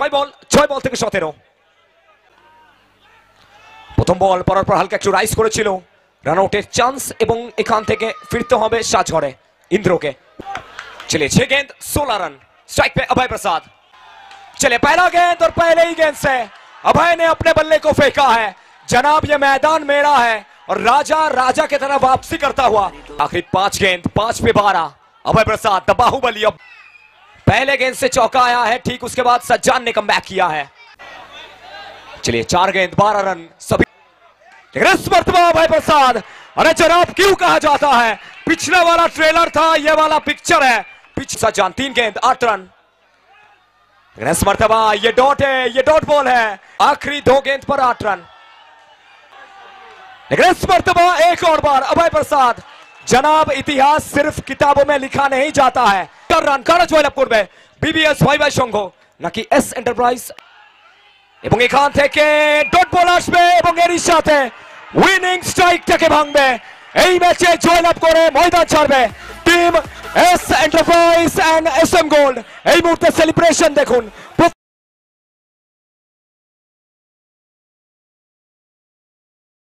ছয় বল থেকে 17। প্রথম বল পড়ার পর হালকা একটু রাইজ করেছিল, রান আউটের চান্স এবং এখান থেকে ফিরতে হবে সাজঘরে इंद्रो के। चलिए 6 गेंद 16 रन। स्ट्राइक पे अभय प्रसाद। चलिए पहला गेंद और पहले ही गेंद से अभय ने अपने बल्ले को फेंका है। जनाब ये मैदान मेरा है और राजा की तरह वापसी करता हुआ। आखिरी 5 गेंद 5 पे 12। अभय प्रसाद द बाहुबली अब पहले गेंद से चौका आया है, ठीक उसके बाद सज्जान ने कमबैक किया है। चलिए 4 गेंद 12 रन सभी। इस मर्तबा अभय प्रसाद, अरे जनाब क्यों कहा जाता है, पिछला वाला ट्रेलर था, ये वाला पिक्चर है। सज्जान 3 गेंद 8 रन। इस मर्तबा ये डॉट है, ये डॉट बॉल है। आखिरी 2 गेंद पर 8 रन। इस मर्तबा एक और बार अभय प्रसाद। जनाब इतिहास सिर्फ किताबों में लिखा नहीं जाता है। रन কারাজয়লাভপুর में बीबीएस ভাই সংঘ নাকি এস এন্টারপ্রাইজ এবং এখান থেকে ডট বল আসবে এবং এর সাথে উইনিং স্ট্রাইকটাকে ভাঙবে। এই ম্যাচে জয়লাভ করে ময়দান ছাড়বে team S Enterprise and SM Gold. এই মুহূর্তে সেলিব্রেশন দেখুন।